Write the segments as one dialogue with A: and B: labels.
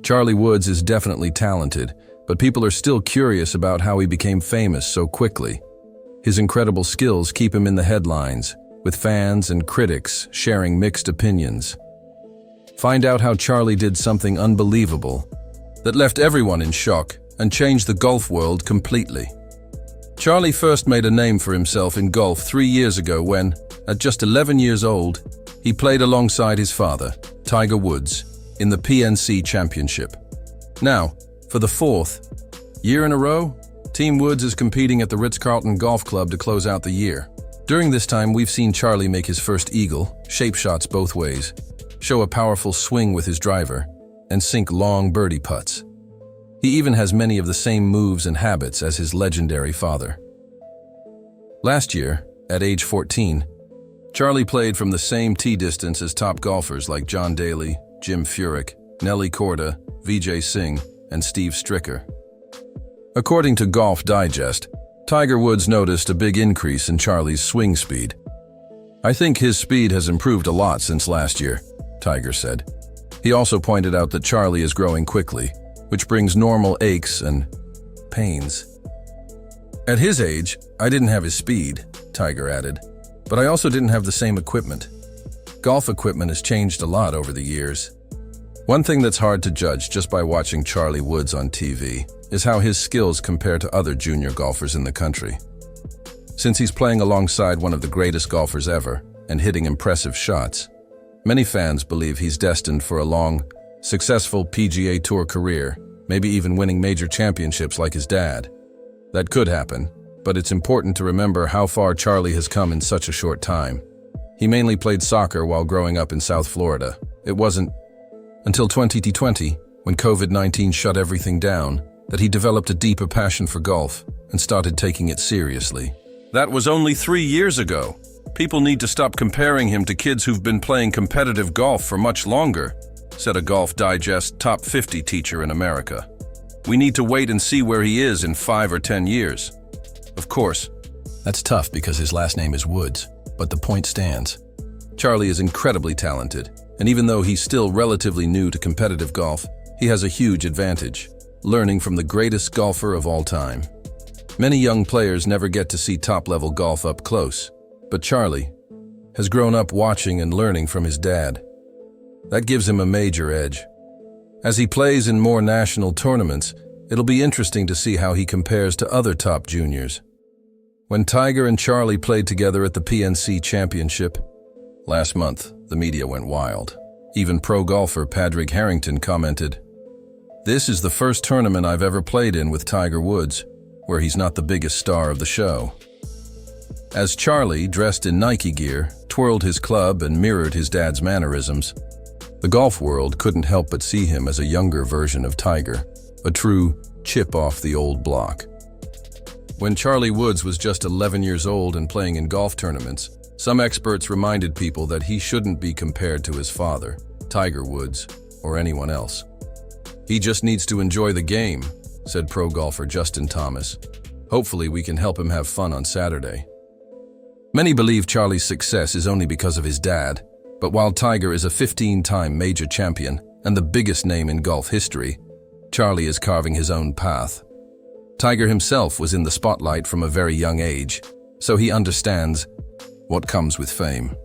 A: Charlie Woods is definitely talented, but people are still curious about how he became famous so quickly. His incredible skills keep him in the headlines, with fans and critics sharing mixed opinions. Find out how Charlie did something unbelievable that left everyone in shock and changed the golf world completely. Charlie first made a name for himself in golf 3 years ago when, at just 11 years old, he played alongside his father, Tiger Woods, in the PNC Championship. Now, for the 4th year in a row, Team Woods is competing at the Ritz-Carlton Golf Club to close out the year. During this time, we've seen Charlie make his first eagle, shape shots both ways, show a powerful swing with his driver, and sink long birdie putts. He even has many of the same moves and habits as his legendary father. Last year, at age 14, Charlie played from the same tee distance as top golfers like John Daly, Jim Furyk, Nelly Korda, Vijay Singh, and Steve Stricker. According to Golf Digest, Tiger Woods noticed a big increase in Charlie's swing speed. "I think his speed has improved a lot since last year," Tiger said. He also pointed out that Charlie is growing quickly, which brings normal aches and pains. "At his age, I didn't have his speed," Tiger added, "but I also didn't have the same equipment. Golf equipment has changed a lot over the years." One thing that's hard to judge just by watching Charlie Woods on TV is how his skills compare to other junior golfers in the country. Since he's playing alongside one of the greatest golfers ever and hitting impressive shots, many fans believe he's destined for a long, successful PGA Tour career, maybe even winning major championships like his dad. That could happen, but it's important to remember how far Charlie has come in such a short time. He mainly played soccer while growing up in South Florida. It wasn't until 2020, when COVID-19 shut everything down, that he developed a deeper passion for golf and started taking it seriously. That was only 3 years ago. People need to stop comparing him to kids who've been playing competitive golf for much longer, said a Golf Digest Top 50 teacher in America. We need to wait and see where he is in 5 or 10 years. Of course, that's tough because his last name is Woods, but the point stands. Charlie is incredibly talented, and even though he's still relatively new to competitive golf, he has a huge advantage, learning from the greatest golfer of all time. Many young players never get to see top-level golf up close, but Charlie has grown up watching and learning from his dad. That gives him a major edge. As he plays in more national tournaments, it'll be interesting to see how he compares to other top juniors. When Tiger and Charlie played together at the PNC Championship last month, the media went wild. Even pro golfer Padraig Harrington commented, "This is the first tournament I've ever played in with Tiger Woods, where he's not the biggest star of the show." As Charlie, dressed in Nike gear, twirled his club and mirrored his dad's mannerisms, the golf world couldn't help but see him as a younger version of Tiger, a true chip off the old block. When Charlie Woods was just 11 years old and playing in golf tournaments, some experts reminded people that he shouldn't be compared to his father, Tiger Woods, or anyone else. "He just needs to enjoy the game," said pro golfer Justin Thomas. "Hopefully we can help him have fun on Saturday." Many believe Charlie's success is only because of his dad, but while Tiger is a 15-time major champion and the biggest name in golf history, Charlie is carving his own path. Tiger himself was in the spotlight from a very young age, so he understands what comes with fame.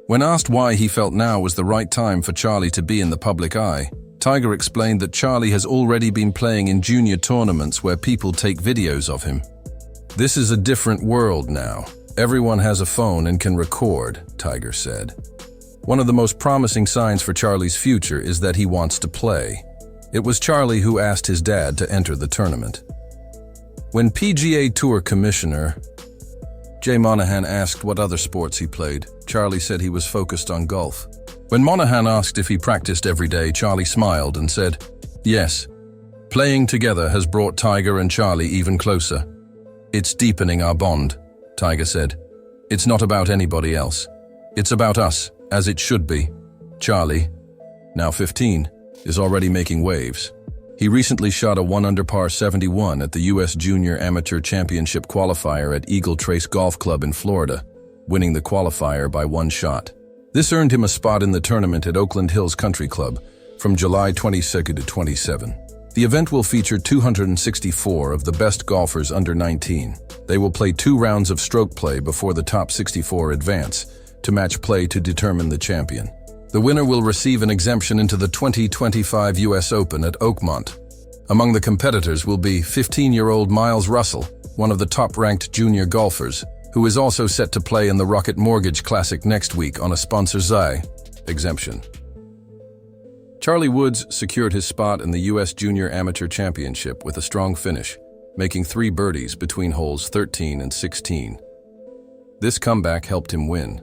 A: When asked why he felt now was the right time for Charlie to be in the public eye, Tiger explained that Charlie has already been playing in junior tournaments where people take videos of him. "This is a different world now. Everyone has a phone and can record," Tiger said. One of the most promising signs for Charlie's future is that he wants to play. It was Charlie who asked his dad to enter the tournament. When PGA Tour Commissioner Jay Monahan asked what other sports he played, Charlie said he was focused on golf. When Monahan asked if he practiced every day, Charlie smiled and said, "Yes. Playing together has brought Tiger and Charlie even closer. It's deepening our bond," Tiger said. "It's not about anybody else. It's about us, as it should be." Charlie, now 15, is already making waves. He recently shot a 1-under par 71 at the U.S. Junior Amateur Championship qualifier at Eagle Trace Golf Club in Florida, winning the qualifier by 1 shot. This earned him a spot in the tournament at Oakland Hills Country Club, from July 22 to 27. The event will feature 264 of the best golfers under 19. They will play 2 rounds of stroke play before the top 64 advance to match play to determine the champion. The winner will receive an exemption into the 2025 US Open at Oakmont. Among the competitors will be 15-year-old Miles Russell, one of the top-ranked junior golfers, who is also set to play in the Rocket Mortgage Classic next week on a Sponsor exemption. CharlieWoods secured his spot in the U.S. Junior Amateur Championship with a strong finish, making 3 birdies between holes 13 and 16. This comeback helped him win,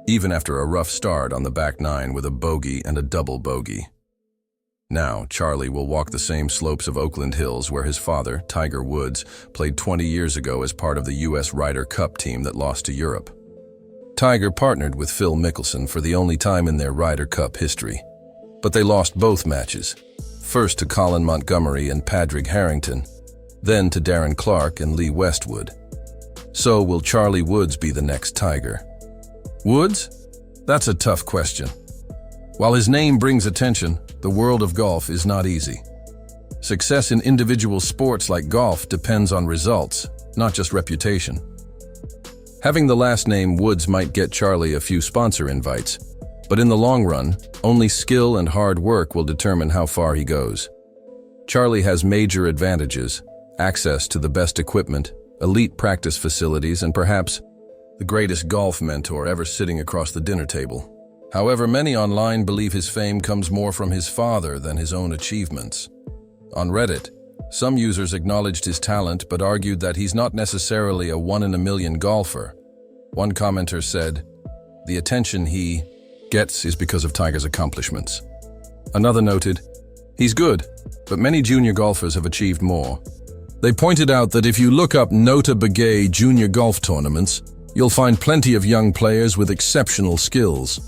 A: even after a rough start on the back 9 with a bogey and a double bogey. Now, Charlie will walk the same slopes of Oakland Hills where his father, Tiger Woods, played 20 years ago as part of the U.S. Ryder Cup team that lost to Europe. Tiger partnered with Phil Mickelson for the only time in their Ryder Cup history. But they lost both matches, first to Colin Montgomerie and Padraig Harrington, then to Darren Clarke and Lee Westwood. So will Charlie Woods be the next Tiger? Woods? That's a tough question. While his name brings attention, the world of golf is not easy. Success in individual sports like golf depends on results, not just reputation. Having the last name Woods might get Charlie a few sponsor invites, but in the long run, only skill and hard work will determine how far he goes. Charlie has major advantages: access to the best equipment, elite practice facilities, and perhaps the greatest golf mentor ever sitting across the dinner table. However, many online believe his fame comes more from his father than his own achievements. On Reddit, some users acknowledged his talent but argued that he's not necessarily a one-in-a-million golfer. One commenter said, "The attention he gets is because of Tiger's accomplishments." Another noted, "He's good, but many junior golfers have achieved more." They pointed out that if you look up Nota Begay junior golf tournaments, you'll find plenty of young players with exceptional skills.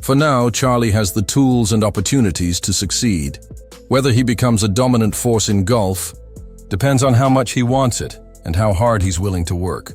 A: For now, Charlie has the tools and opportunities to succeed. Whether he becomes a dominant force in golf depends on how much he wants it and how hard he's willing to work.